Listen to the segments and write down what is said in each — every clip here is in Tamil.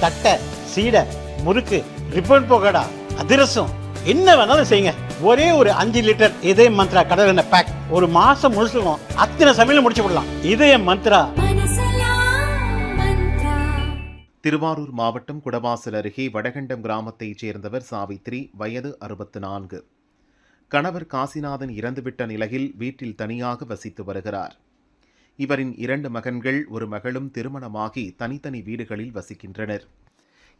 தட்டை, சீடை, முறுக்கு, ரிப்பன் பக்கோடா, அதிரசம், என்ன வேணாலும் செய்யுங்க. ஒரே ஒரு 5 லிட்டர் இதய மந்த்ரா கடல் எண்ணெய் பேக் ஒரு மாசம் முழுசுக்கும் அத்தனை சமையல முடிச்சு விடலாம். இதய மந்த்ரா. திருவாரூர் மாவட்டம் குடவாசல் அருகே வடகண்டம் கிராமத்தைச் சேர்ந்தவர் சாவித்ரி, வயது 64. கணவர் காசிநாதன் இறந்துவிட்ட நிலையில் வீட்டில் தனியாக வசித்து வருகிறார். இவரின் 2 மகன்கள், ஒரு மகளும் திருமணமாகி தனித்தனி வீடுகளில் வசிக்கின்றனர்.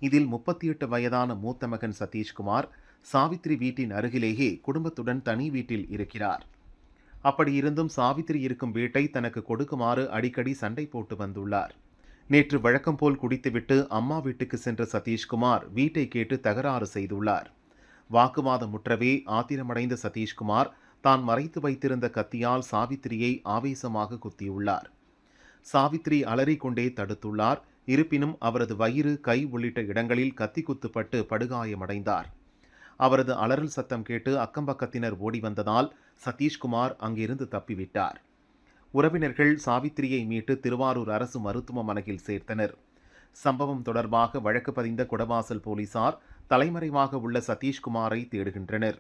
இதில் 38 வயதான மூத்த மகன் சதீஷ்குமார் சாவித்ரி வீட்டின் அருகிலேயே குடும்பத்துடன் தனி வீட்டில் இருக்கிறார். அப்படியிருந்தும் சாவித்ரி இருக்கும் வீட்டை தனக்கு கொடுக்குமாறு அடிக்கடி சண்டை போட்டு வந்துள்ளார். நேற்று வழக்கம் போல் குடித்துவிட்டு அம்மா வீட்டுக்கு சென்ற சதீஷ்குமார் வீட்டை கேட்டு தகராறு செய்துள்ளார். வாக்குவாதம் முற்றவே ஆத்திரமடைந்த சதீஷ்குமார் தான் மறைத்து வைத்திருந்த கத்தியால் சாவித்திரியை ஆவேசமாக குத்தியுள்ளார். சாவித்ரி அலறிக்கொண்டே தடுத்துள்ளார். இருப்பினும் அவரது வயிறு, கை உள்ளிட்ட இடங்களில் கத்தி குத்துப்பட்டு படுகாயமடைந்தார். அவரது அலறல் சத்தம் கேட்டு அக்கம்பக்கத்தினர் ஓடி வந்ததால் சதீஷ்குமார் அங்கிருந்து தப்பிவிட்டார். உறவினர்கள் சாவித்திரியை மீட்டு திருவாரூர் அரசு மருத்துவமனையில் சேர்த்தனர். சம்பவம் தொடர்பாக வழக்கு பதிந்த குடவாசல் போலீசார் தலைமறைவாக உள்ள சதீஷ்குமாரை தேடுகின்றனர்.